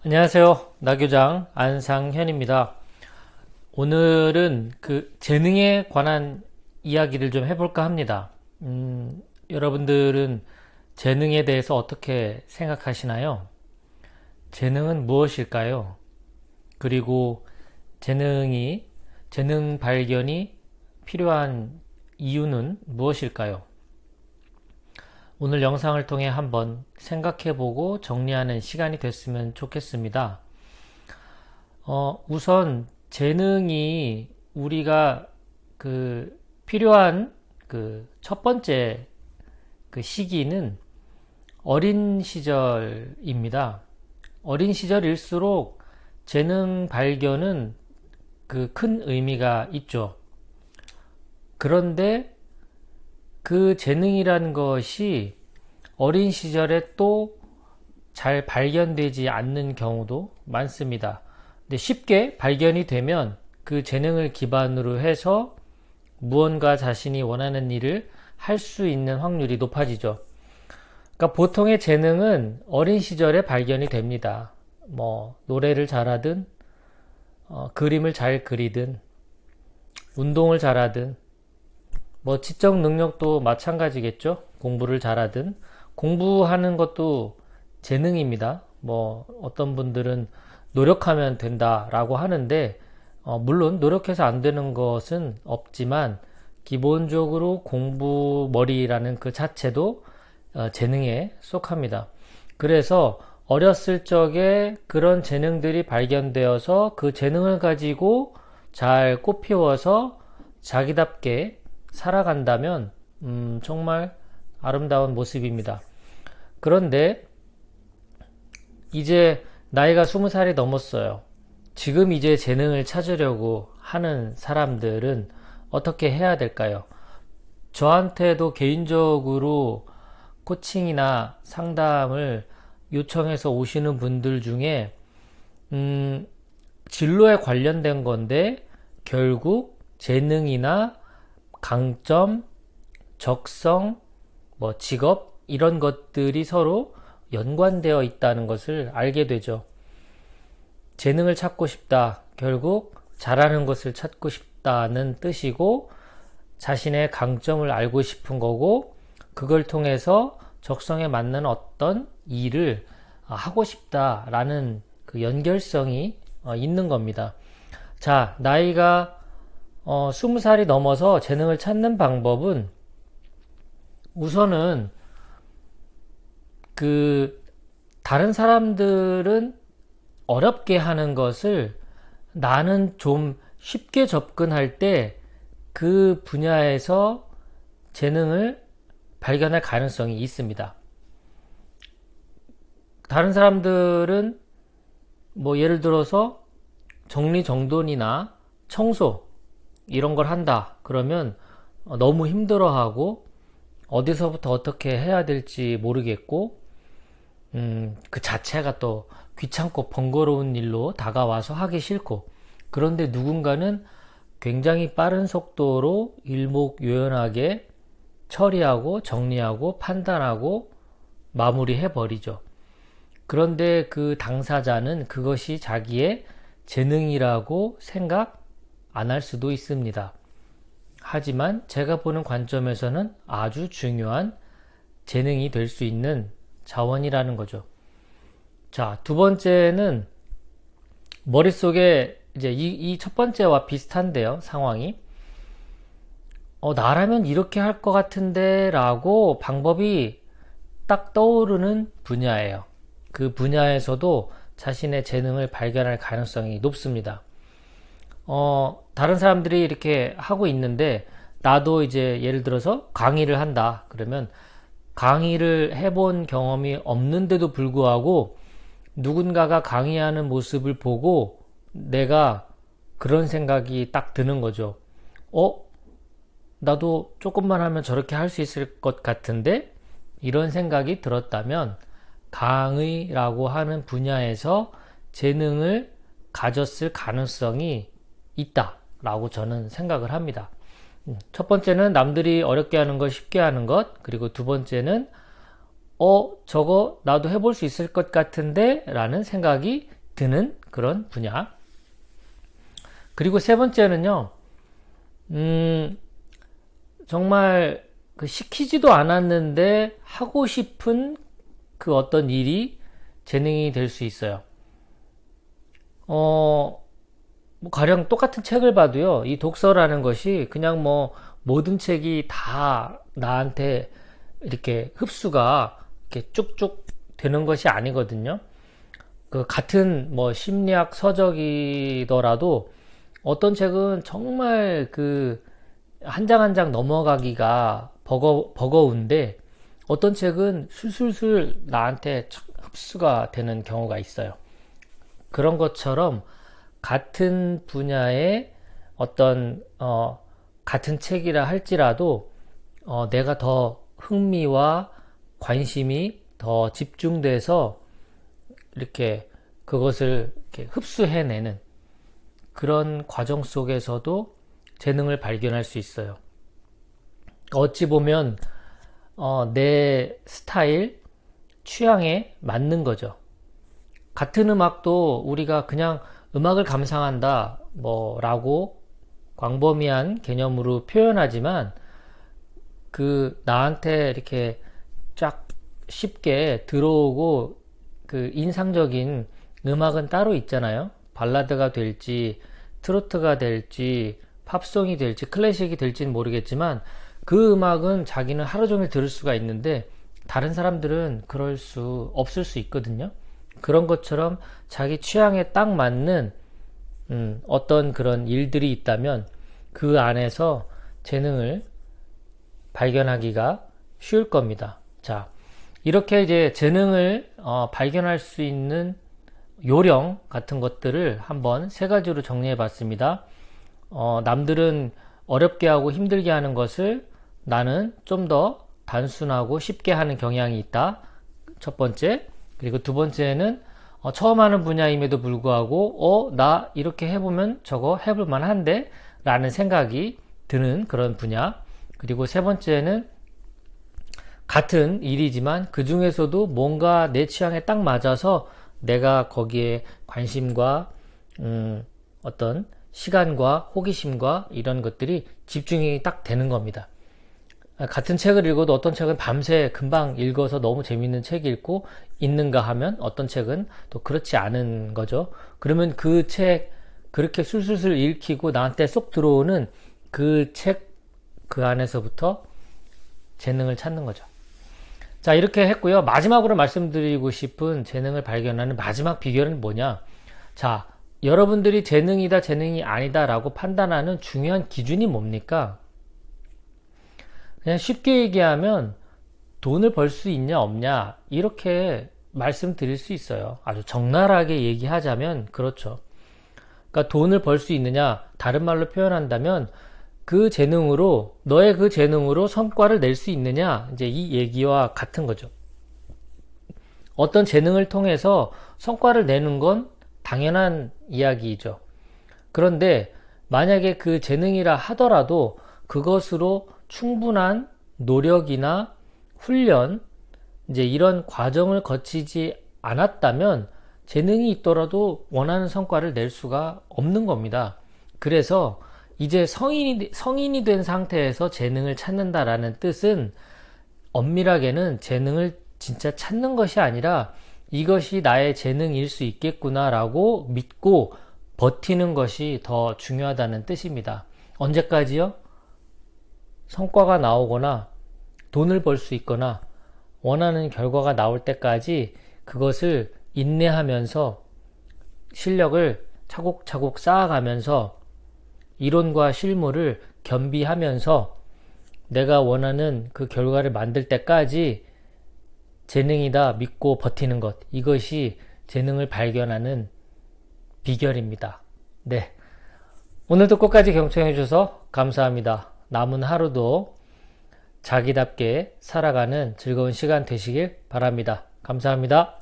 안녕하세요. 나교장 안상현입니다. 오늘은 재능에 관한 이야기를 좀 해볼까 합니다. 여러분들은 재능에 대해서 어떻게 생각하시나요? 재능은 무엇일까요? 그리고 재능 발견이 필요한 이유는 무엇일까요? 오늘 영상을 통해 한번 생각해보고 정리하는 시간이 됐으면 좋겠습니다. 우선 재능이 우리가 필요한 첫 번째 시기는 어린 시절입니다. 어린 시절일수록 재능 발견은 큰 의미가 있죠. 그런데 그 재능이라는 것이 어린 시절에 또 잘 발견되지 않는 경우도 많습니다. 근데 쉽게 발견이 되면 그 재능을 기반으로 해서 무언가 자신이 원하는 일을 할 수 있는 확률이 높아지죠. 그러니까 보통의 재능은 어린 시절에 발견이 됩니다. 노래를 잘하든, 그림을 잘 그리든, 운동을 잘하든, 지적 능력도 마찬가지겠죠. 공부를 잘하든. 공부하는 것도 재능입니다. 어떤 분들은 노력하면 된다라고 하는데, 물론 노력해서 안 되는 것은 없지만, 기본적으로 공부머리라는 그 자체도 재능에 속합니다. 그래서 어렸을 적에 그런 재능들이 발견되어서 그 재능을 가지고 잘 꽃피워서 자기답게 살아간다면 정말 아름다운 모습입니다. 그런데 이제 나이가 20살이 넘었어요. 지금 이제 재능을 찾으려고 하는 사람들은 어떻게 해야 될까요? 저한테도 개인적으로 코칭이나 상담을 요청해서 오시는 분들 중에 진로에 관련된 건데 결국 재능이나 강점, 적성, 직업 이런 것들이 서로 연관되어 있다는 것을 알게 되죠. 재능을 찾고 싶다. 결국 잘하는 것을 찾고 싶다는 뜻이고 자신의 강점을 알고 싶은 거고 그걸 통해서 적성에 맞는 어떤 일을 하고 싶다라는 그 연결성이 있는 겁니다. 자, 나이가 20살이 넘어서 재능을 찾는 방법은 우선은 다른 사람들은 어렵게 하는 것을 나는 좀 쉽게 접근할 때 그 분야에서 재능을 발견할 가능성이 있습니다. 다른 사람들은 예를 들어서 정리정돈이나 청소 이런 걸 한다. 그러면 너무 힘들어하고 어디서부터 어떻게 해야 될지 모르겠고 그 자체가 또 귀찮고 번거로운 일로 다가와서 하기 싫고 그런데 누군가는 굉장히 빠른 속도로 일목요연하게 처리하고 정리하고 판단하고 마무리해 버리죠. 그런데 그 당사자는 그것이 자기의 재능이라고 생각 안 할 수도 있습니다. 하지만 제가 보는 관점에서는 아주 중요한 재능이 될 수 있는 자원이라는 거죠. 자, 두 번째는 머릿속에 이제 이 첫 번째와 비슷한데요, 상황이. 나라면 이렇게 할 것 같은데 라고 방법이 딱 떠오르는 분야예요. 그 분야에서도 자신의 재능을 발견할 가능성이 높습니다. 다른 사람들이 이렇게 하고 있는데 나도 이제 예를 들어서 강의를 한다. 그러면 강의를 해본 경험이 없는데도 불구하고 누군가가 강의하는 모습을 보고 내가 그런 생각이 딱 드는 거죠. 나도 조금만 하면 저렇게 할 수 있을 것 같은데? 이런 생각이 들었다면 강의라고 하는 분야에서 재능을 가졌을 가능성이 있다라고 저는 생각을 합니다. 첫 번째는 남들이 어렵게 하는 걸 쉽게 하는 것, 그리고 두 번째는 저거 나도 해볼 수 있을 것 같은데 라는 생각이 드는 그런 분야. 그리고 세 번째는요, 정말 그 시키지도 않았는데 하고 싶은 그 어떤 일이 재능이 될 수 있어요. 뭐 가령 똑같은 책을 봐도요, 이 독서라는 것이 그냥 뭐 모든 책이 다 나한테 이렇게 흡수가 이렇게 쭉쭉 되는 것이 아니거든요. 그 같은 뭐 심리학 서적이더라도 어떤 책은 정말 그 한 장 한 장 넘어가기가 버거운데 어떤 책은 술술술 나한테 흡수가 되는 경우가 있어요. 그런 것처럼 같은 분야의 어떤 같은 책이라 할지라도 내가 더 흥미와 관심이 더 집중돼서 이렇게 그것을 이렇게 흡수해내는 그런 과정 속에서도 재능을 발견할 수 있어요. 어찌 보면 내 스타일, 취향에 맞는 거죠. 같은 음악도 우리가 그냥 음악을 감상한다 뭐라고 광범위한 개념으로 표현하지만 그 나한테 이렇게 쫙 쉽게 들어오고 그 인상적인 음악은 따로 있잖아요. 발라드가 될지 트로트가 될지 팝송이 될지 클래식이 될지는 모르겠지만 그 음악은 자기는 하루 종일 들을 수가 있는데 다른 사람들은 그럴 수 없을 수 있거든요. 그런 것처럼 자기 취향에 딱 맞는 어떤 그런 일들이 있다면 그 안에서 재능을 발견하기가 쉬울 겁니다. 자, 이렇게 이제 재능을 발견할 수 있는 요령 같은 것들을 한번 세 가지로 정리해 봤습니다. 남들은 어렵게 하고 힘들게 하는 것을 나는 좀 더 단순하고 쉽게 하는 경향이 있다. 첫 번째. 그리고 두 번째는 처음 하는 분야임에도 불구하고 나 이렇게 해보면 저거 해볼 만한데 라는 생각이 드는 그런 분야. 그리고 세 번째는 같은 일이지만 그 중에서도 뭔가 내 취향에 딱 맞아서 내가 거기에 관심과 어떤 시간과 호기심과 이런 것들이 집중이 딱 되는 겁니다. 같은 책을 읽어도 어떤 책은 밤새 금방 읽어서 너무 재밌는 책 읽고 있는가 하면 어떤 책은 또 그렇지 않은 거죠. 그러면 그 책 그렇게 술술술 읽히고 나한테 쏙 들어오는 그 책 그 안에서부터 재능을 찾는 거죠. 자, 이렇게 했고요. 마지막으로 말씀드리고 싶은 재능을 발견하는 마지막 비결은 뭐냐? 자, 여러분들이 재능이다, 재능이 아니다 라고 판단하는 중요한 기준이 뭡니까? 그냥 쉽게 얘기하면 돈을 벌 수 있냐, 없냐, 이렇게 말씀드릴 수 있어요. 아주 적나라하게 얘기하자면 그렇죠. 그러니까 돈을 벌 수 있느냐, 다른 말로 표현한다면 그 재능으로, 너의 그 재능으로 성과를 낼 수 있느냐, 이제 이 얘기와 같은 거죠. 어떤 재능을 통해서 성과를 내는 건 당연한 이야기이죠. 그런데 만약에 그 재능이라 하더라도 그것으로 충분한 노력이나 훈련, 이제 이런 과정을 거치지 않았다면 재능이 있더라도 원하는 성과를 낼 수가 없는 겁니다. 그래서 이제 성인이 된 상태에서 재능을 찾는다라는 뜻은 엄밀하게는 재능을 진짜 찾는 것이 아니라 이것이 나의 재능일 수 있겠구나라고 믿고 버티는 것이 더 중요하다는 뜻입니다. 언제까지요? 성과가 나오거나 돈을 벌 수 있거나 원하는 결과가 나올 때까지 그것을 인내하면서 실력을 차곡차곡 쌓아가면서 이론과 실무를 겸비하면서 내가 원하는 그 결과를 만들 때까지 재능이다 믿고 버티는 것, 이것이 재능을 발견하는 비결입니다. 네, 오늘도 끝까지 경청해 주셔서 감사합니다. 남은 하루도 자기답게 살아가는 즐거운 시간 되시길 바랍니다. 감사합니다.